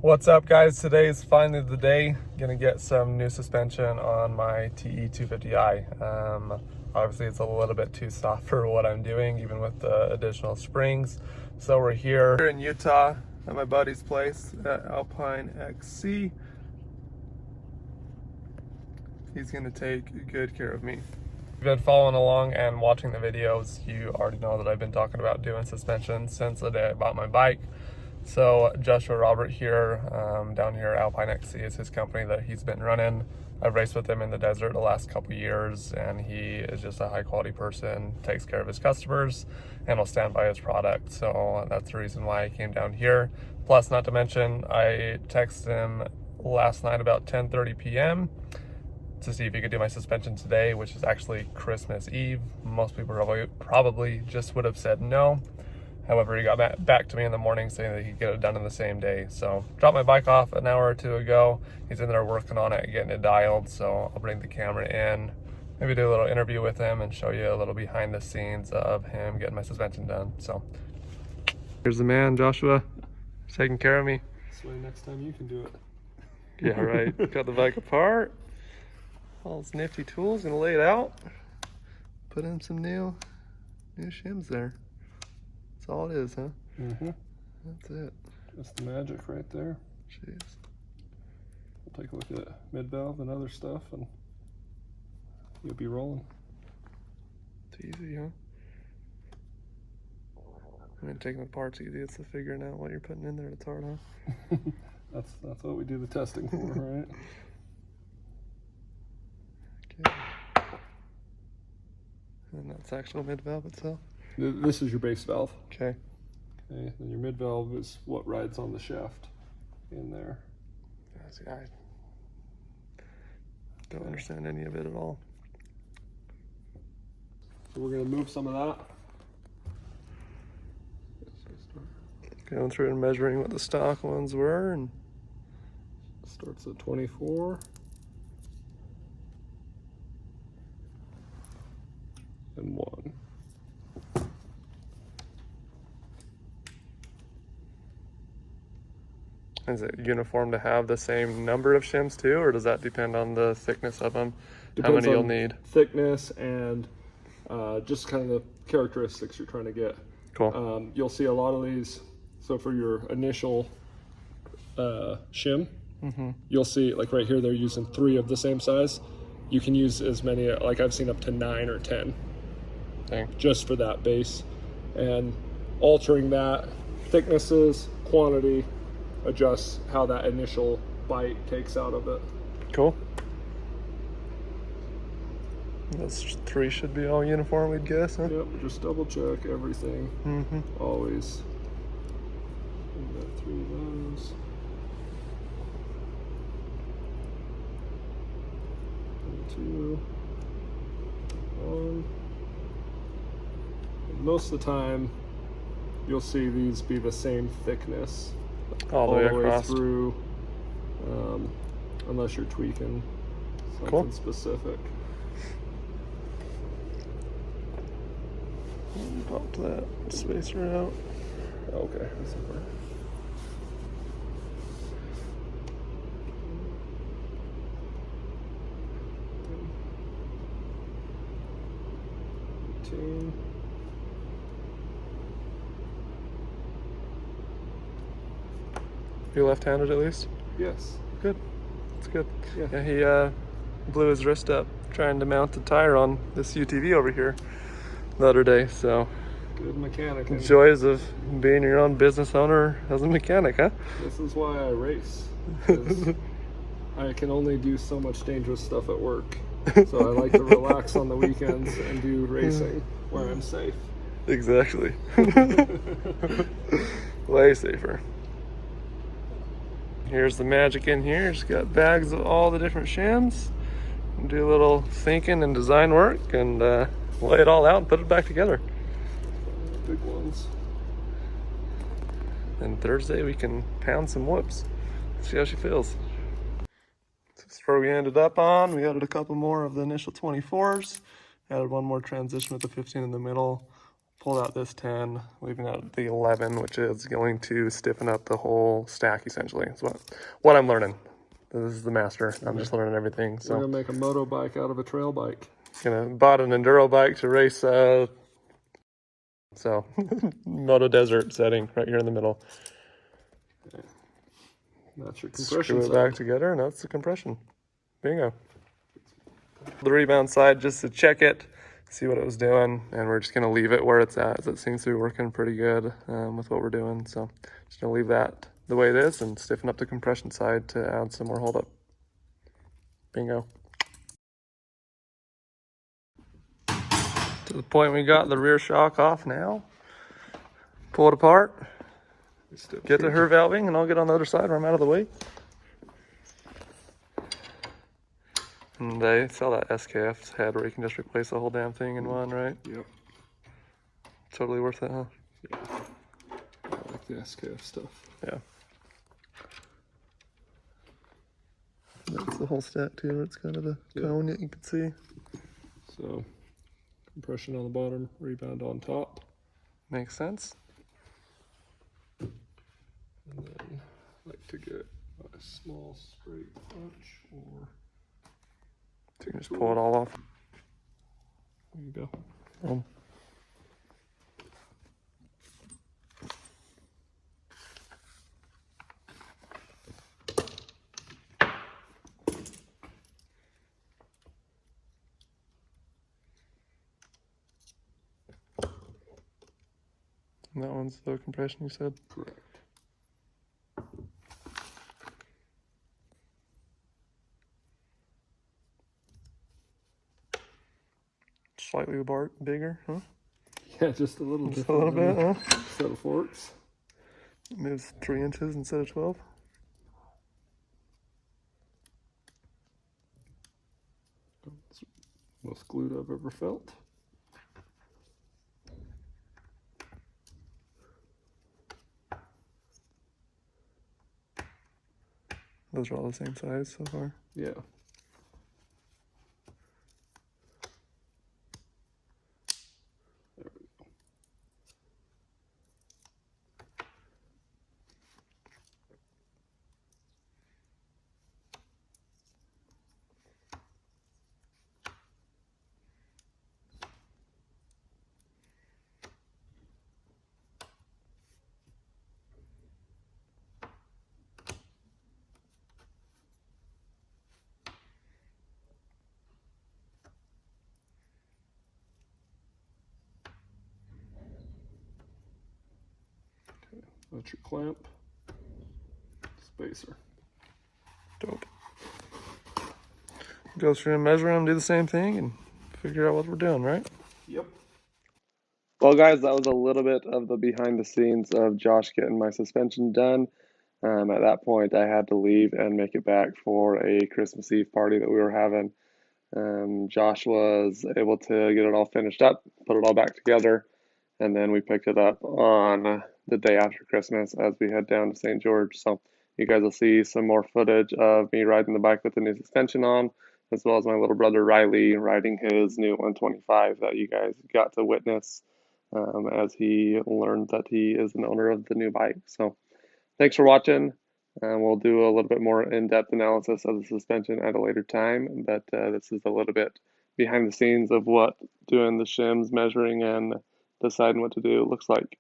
What's up, guys? Today is finally the day. Gonna get some new suspension on my TE250i. Obviously it's a little bit too soft for what I'm doing, even with the additional springs. So we're here in Utah at my buddy's place at Alpine XC. He's gonna take good care of me. If you've been following along and watching the videos, you already know that I've been talking about doing suspension since the day I bought my bike. So Joshua Robert here, down here, Alpine XC is his company that he's been running. I've raced with him in the desert the last couple years, and he is just a high quality person, takes care of his customers, and will stand by his product. So that's the reason why I came down here. Plus, not to mention, I texted him last night about 10:30 p.m. to see if he could do my suspension today, which is actually Christmas Eve. Most people probably just would have said no. However, he got back to me in the morning saying that he could get it done in the same day. So dropped my bike off an hour or two ago. He's in there working on it, getting it dialed. So I'll bring the camera in, maybe do a little interview with him and show you a little behind the scenes of him getting my suspension done. So here's the man, Joshua, taking care of me. This way next time you can do it. Yeah, right. Got the bike apart. All those nifty tools, gonna lay it out. Put in some new shims there. That's all it is, huh? Mm-hmm. That's it. That's the magic right there. Jeez. We'll take a look at mid valve and other stuff, and you'll be rolling. It's easy, huh? I mean, taking the parts easy. It's the figuring out what you're putting in there that's hard, huh? That's what we do the testing for, right? Okay. And that's actual mid valve itself. This is your base valve. Okay. Okay. Then your mid valve is what rides on the shaft in there. See, I don't understand any of it at all. So we're gonna move some of that. Going through and measuring what the stock ones were, and Starts at 24. And 1. is it uniform to have the same number of shims too, or does that depend on the thickness of them? Depends how many you'll on need? thickness and just kind of the characteristics you're trying to get. Cool. You'll see a lot of these. So for your initial shim, you'll see like right here they're using 3 of the same size. You can use as many, like I've seen up to 9 or 10. Dang. Just for that base, and altering that thicknesses, quantity, adjusts how that initial bite takes out of it. Cool. Those 3 should be all uniform, we'd guess, huh? Yep, just double check everything. Always. We got 3 of those. 2. 1. Most of the time, you'll see these be the same thickness all the way across through, unless you're tweaking something specific. Pop that spacer out. Okay, that's okay. You're left-handed at least? Yes. Good. That's good. Yeah. He blew his wrist up trying to mount the tire on this UTV over here the other day, so. Good mechanic. Joys of being your own business owner as a mechanic, huh? This is why I race. 'Cause I can only do so much dangerous stuff at work. So I like to relax on the weekends and do racing where I'm safe. Exactly. Way safer. Here's the magic in here. Just got bags of all the different shims. Do a little thinking and design work and lay it all out and put it back together. Big ones. And Thursday we can pound some whoops. See how she feels. This is where we ended up on. We added a couple more of the initial 24s. Added one more transition with the 15 in the middle. pulled out this 10, leaving out the 11, which is going to stiffen up the whole stack essentially. Is what I'm learning. This is the master. I'm just learning everything. So we're gonna make a moto bike out of a trail bike. Bought an enduro bike to race. So moto desert setting right here in the middle. Okay. That's your compression. Screw it back together, and that's the compression. Bingo. The rebound side just to check it, see what it was doing, and we're just gonna leave it where it's at, as it seems to be working pretty good with what we're doing. So just gonna leave that the way it is and stiffen up the compression side to add some more hold up. Bingo. To the point we got the rear shock off now. Pull it apart, get to her valving, and I'll get on the other side where I'm out of the way. And they sell that SKF head where you can just replace the whole damn thing in one, right? Yep. Totally worth it, huh? Yeah. I like the SKF stuff. Yeah. That's the whole stack too. It's kind of the cone that you can see. So, compression on the bottom, rebound on top. Makes sense. And then I like to get a small straight punch, or so you can just pull it all off. There you go. And that one's the compression you said? Correct. Slightly bigger, huh? Yeah, just a little Just a little bit, huh? Set of forks. It moves 3 inches instead of 12. It's the most glued I've ever felt. Those are all the same size so far. Yeah. There we go. That's your clamp, spacer. Dope. Go through and measure them, do the same thing, and figure out what we're doing, right? Yep. Well, guys, that was a little bit of the behind the scenes of Josh getting my suspension done. At that point, I had to leave and make it back for a Christmas Eve party that we were having. Josh was able to get it all finished up, put it all back together, and then we picked it up on the day after Christmas as we head down to St. George. So you guys will see some more footage of me riding the bike with the new suspension on, as well as my little brother Riley riding his new 125 that you guys got to witness as he learned that he is an owner of the new bike. So thanks for watching. We'll do a little bit more in-depth analysis of the suspension at a later time, but this is a little bit behind the scenes of what doing the shims, measuring, and deciding what to do looks like.